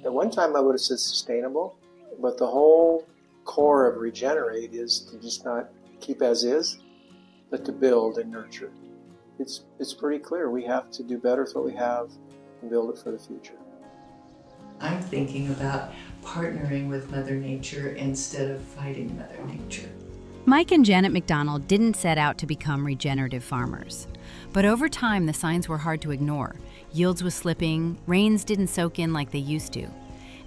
At one time I would have said sustainable, but the whole core of regenerate is to just not keep as is, but to build and nurture. It's pretty clear we have to do better with what we have and build it for the future. I'm thinking about partnering with Mother Nature instead of fighting Mother Nature. Mike and Janet McDonald didn't set out to become regenerative farmers. But over time, the signs were hard to ignore. Yields was slipping, rains didn't soak in like they used to.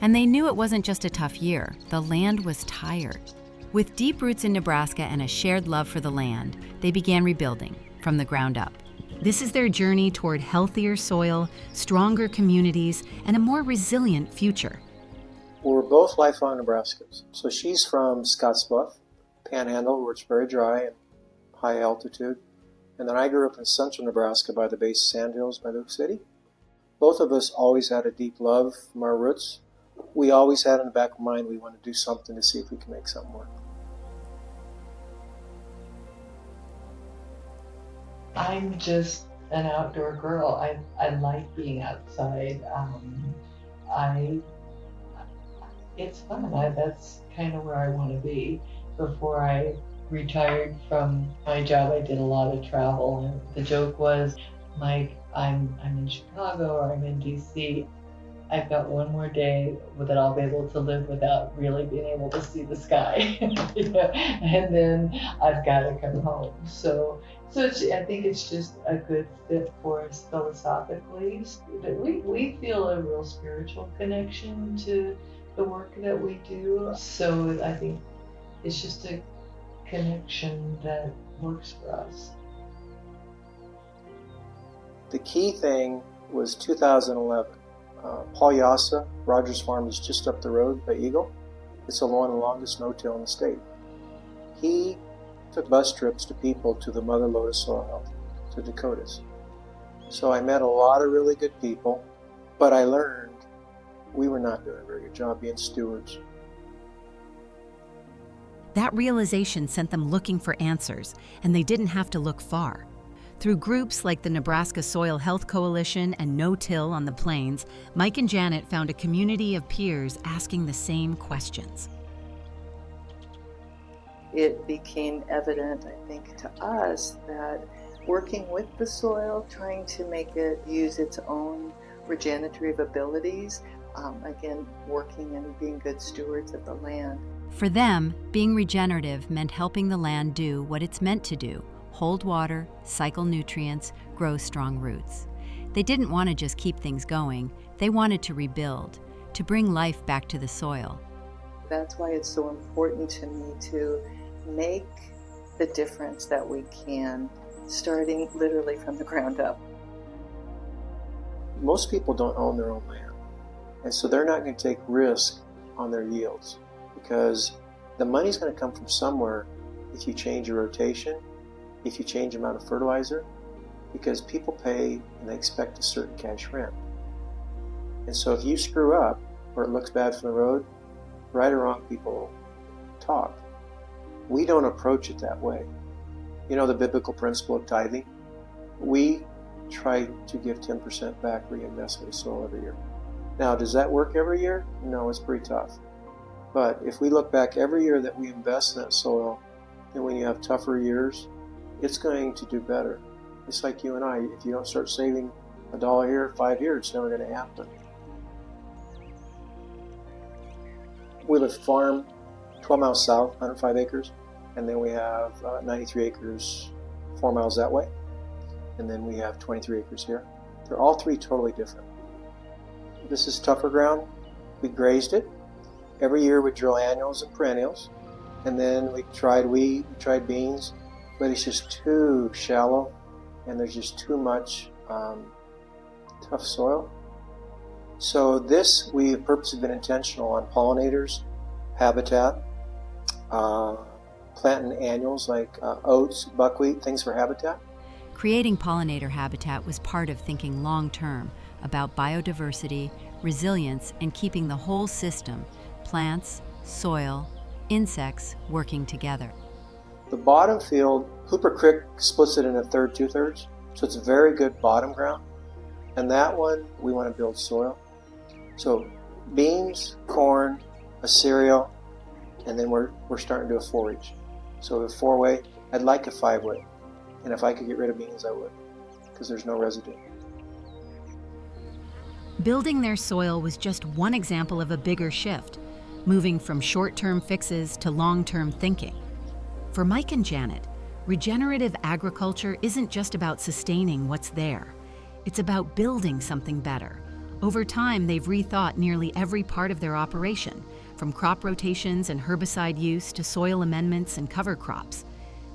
And they knew it wasn't just a tough year, the land was tired. With deep roots in Nebraska and a shared love for the land, they began rebuilding from the ground up. This is their journey toward healthier soil, stronger communities, and a more resilient future. We're both lifelong Nebraskans. So she's from Scottsbluff, Panhandle, where it's very dry and high altitude. And then I grew up in central Nebraska by the base of Sandhills by Luke City. Both of us always had a deep love from our roots. We always had in the back of mind we want to do something to see if we can make something work. I'm just an outdoor girl. I like being outside. It's fun. That's kind of where I want to be. Before I retired from my job, I did a lot of travel, and the joke was, Mike, I'm in Chicago or I'm in DC. I've got one more day that I'll be able to live without really being able to see the sky, and then I've got to come home. So I think it's just a good fit for us philosophically. We feel a real spiritual connection to the work that we do. So I think it's just a connection that works for us. The key thing was 2011. Paul Yassa, Rogers Farm is just up the road by Eagle. It's one of the longest no-till in the state. He took bus trips to people to the Mother Lotus Soil Health, to Dakotas. So I met a lot of really good people, but I learned we were not doing a very good job being stewards. That realization sent them looking for answers, and they didn't have to look far. Through groups like the Nebraska Soil Health Coalition and No-Till on the Plains, Mike and Janet found a community of peers asking the same questions. It became evident, I think, to us that working with the soil, trying to make it use its own regenerative abilities, again, working and being good stewards of the land. For them, being regenerative meant helping the land do what it's meant to do: hold water, cycle nutrients, grow strong roots. They didn't want to just keep things going, they wanted to rebuild, to bring life back to the soil. That's why it's so important to me to make the difference that we can, starting literally from the ground up. Most people don't own their own land, and so they're not going to take risk on their yields, because the money's going to come from somewhere if you change your rotation, if you change the amount of fertilizer, because people pay and they expect a certain cash rent. And so if you screw up or it looks bad from the road, right or wrong, people talk. We don't approach it that way. You know the biblical principle of tithing? We try to give 10% back reinvestment of soil every year. Now, does that work every year? No, it's pretty tough. But if we look back every year that we invest in that soil, and when you have tougher years, it's going to do better. It's like you and I. If you don't start saving $1 here, 5 years, it's never going to happen. We have a farm 12 miles south, 105 acres, and then we have 93 acres 4 miles that way, and then we have 23 acres here. They're all three totally different. This is tougher ground. We grazed it. Every year we drill annuals and perennials, and then we tried wheat, we tried beans, but it's just too shallow, and there's just too much tough soil. So this, we have purposely been intentional on pollinators, habitat, planting annuals like oats, buckwheat, things for habitat. Creating pollinator habitat was part of thinking long-term about biodiversity, resilience, and keeping the whole system, plants, soil, insects, working together. The bottom field, Hooper Creek splits it in a third, 2/3, so it's a very good bottom ground. And that one, we want to build soil. So beans, corn, a cereal, and then we're starting to do a forage. So a 4-way, I'd like a 5-way. And if I could get rid of beans, I would, because there's no residue. Building their soil was just one example of a bigger shift, moving from short-term fixes to long-term thinking. For Mike and Janet, regenerative agriculture isn't just about sustaining what's there. It's about building something better. Over time, they've rethought nearly every part of their operation, from crop rotations and herbicide use to soil amendments and cover crops.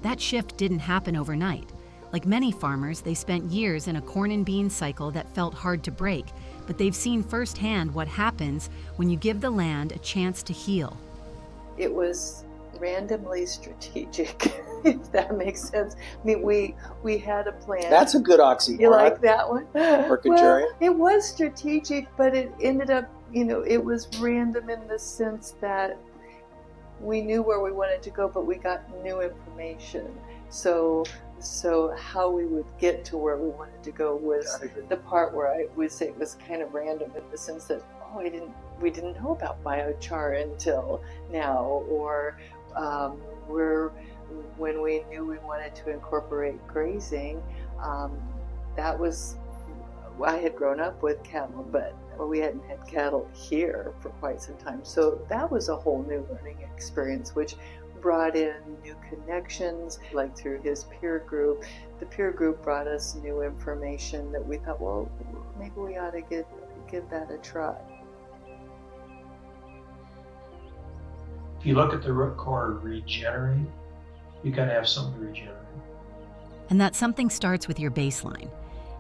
That shift didn't happen overnight. Like many farmers, they spent years in a corn and bean cycle that felt hard to break, but they've seen firsthand what happens when you give the land a chance to heal. It was randomly strategic, if that makes sense. I mean, we had a plan. That's a good oxymoron. You like that one? Or Well, it was strategic, but it ended up, it was random in the sense that we knew where we wanted to go, but we got new information. So how we would get to where we wanted to go was the part where I would say it was kind of random in the sense that, we didn't know about biochar until now, or when we knew we wanted to incorporate grazing, I had grown up with cattle, but we hadn't had cattle here for quite some time. So that was a whole new learning experience, which brought in new connections, like through his peer group. The peer group brought us new information that we thought, well, maybe we ought to give that a try. If you look at the root core regenerate, you gotta have something to regenerate. And that something starts with your baseline.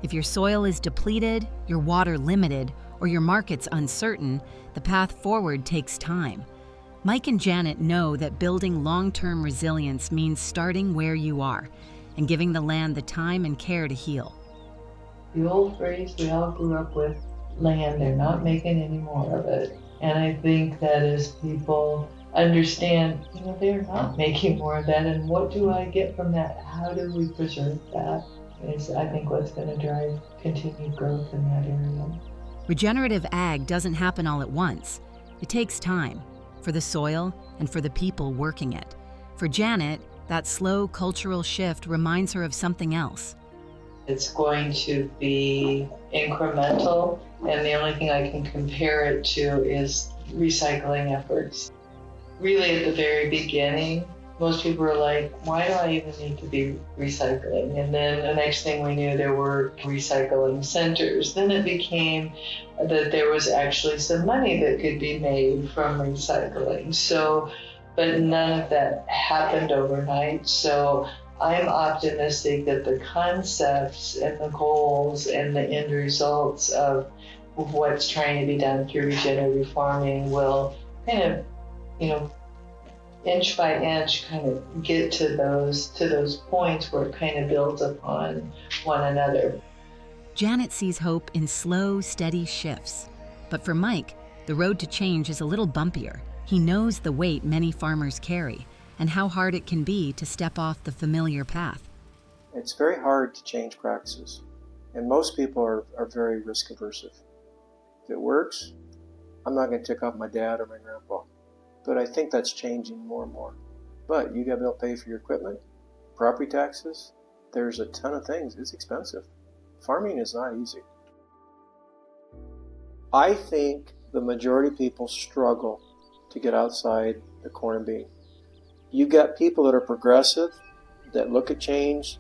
If your soil is depleted, your water limited, or your market's uncertain, the path forward takes time. Mike and Janet know that building long-term resilience means starting where you are and giving the land the time and care to heal. The old phrase we all grew up with, land, they're not making any more of it. And I think that as people understand, they're not making more of that, and what do I get from that? How do we preserve that? Is, I think, what's going to drive continued growth in that area. Regenerative ag doesn't happen all at once. It takes time, for the soil and for the people working it. For Janet, that slow cultural shift reminds her of something else. It's going to be incremental, and the only thing I can compare it to is recycling efforts. Really, at the very beginning, most people were like, why do I even need to be recycling? And then the next thing we knew, there were recycling centers. Then it became that there was actually some money that could be made from recycling. So, but none of that happened overnight. So I'm optimistic that the concepts and the goals and the end results of what's trying to be done through regenerative farming will kind of, inch by inch kind of get to those points where it kind of builds upon one another. Janet sees hope in slow, steady shifts. But for Mike, the road to change is a little bumpier. He knows the weight many farmers carry and how hard it can be to step off the familiar path. It's very hard to change practices, and most people are very risk averse. If it works, I'm not going to tick off my dad or my grandpa. But I think that's changing more and more. But you got to be able to pay for your equipment, property taxes. There's a ton of things. It's expensive. Farming is not easy. I think the majority of people struggle to get outside the corn and bean. You got people that are progressive, that look at change,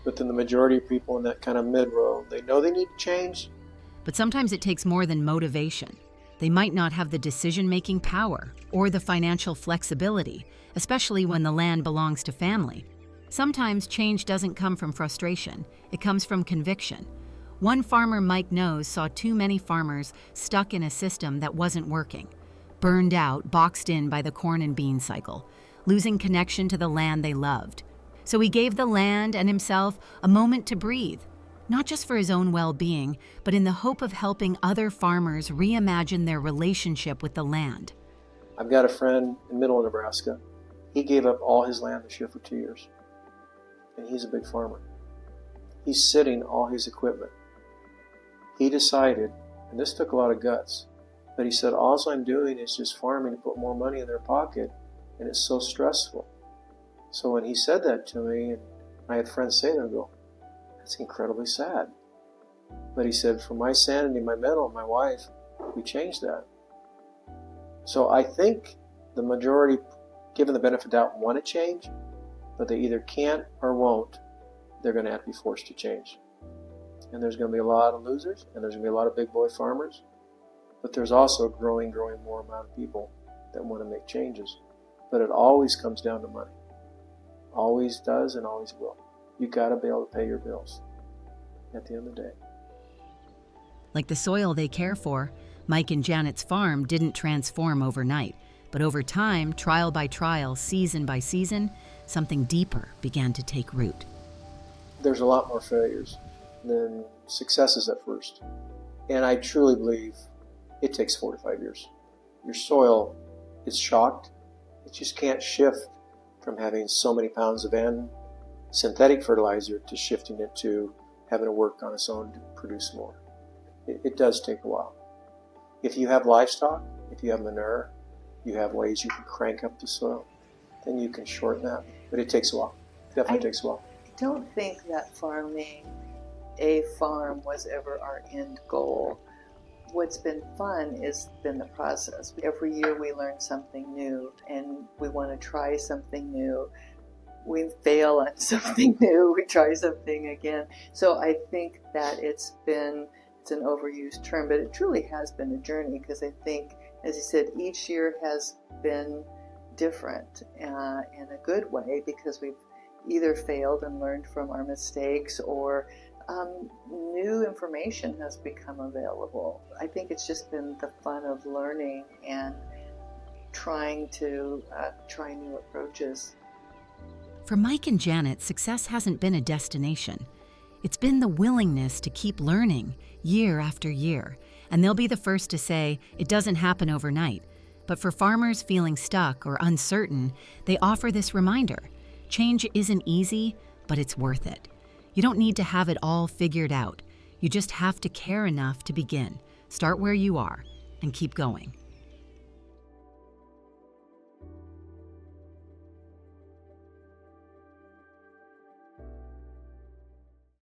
but then the majority of people in that kind of mid-row, they know they need to change. But sometimes it takes more than motivation. They might not have the decision-making power or the financial flexibility, especially when the land belongs to family. Sometimes change doesn't come from frustration. It comes from conviction. One farmer Mike knows saw too many farmers stuck in a system that wasn't working, burned out, boxed in by the corn and bean cycle, losing connection to the land they loved. So he gave the land and himself a moment to breathe, not just for his own well-being, but in the hope of helping other farmers reimagine their relationship with the land. I've got a friend in middle Nebraska. He gave up all his land this year for 2 years. And he's a big farmer. He's sitting all his equipment. He decided, and this took a lot of guts, But he said, all I'm doing is just farming to put more money in their pocket, and it's so stressful. So when he said that to me, and I had friends say that, I go, that's incredibly sad. But he said, for my sanity, my mental, my wife, we changed that. So I think the majority, given the benefit of doubt, want to change, but they either can't or won't. They're going to have to be forced to change. And there's going to be a lot of losers, and there's going to be a lot of big boy farmers, but there's also a growing more amount of people that want to make changes. But it always comes down to money. Always does and always will. You got to be able to pay your bills at the end of the day. Like the soil they care for, Mike and Janet's farm didn't transform overnight, but over time, trial by trial, season by season, something deeper began to take root. There's a lot more failures than successes at first. And I truly believe it takes 4 to 5 years. Your soil is shocked. It just can't shift from having so many pounds of synthetic fertilizer to shifting it to having to work on its own to produce more. It does take a while. If you have livestock, if you have manure, you have ways you can crank up the soil, then you can shorten that. But it takes a while. It definitely takes a while. I don't think that farming a farm was ever our end goal. What's been fun has been the process. Every year we learn something new, and we want to try something new. We fail on something new, we try something again. So I think that it's an overused term, but it truly has been a journey, because I think, as you said, each year has been different in a good way, because we've either failed and learned from our mistakes, or new information has become available. I think it's just been the fun of learning and trying to try new approaches. For Mike and Janet, success hasn't been a destination. It's been the willingness to keep learning year after year, and they'll be the first to say it doesn't happen overnight. But for farmers feeling stuck or uncertain, they offer this reminder. Change isn't easy, but it's worth it. You don't need to have it all figured out. You just have to care enough to begin. Start where you are and keep going.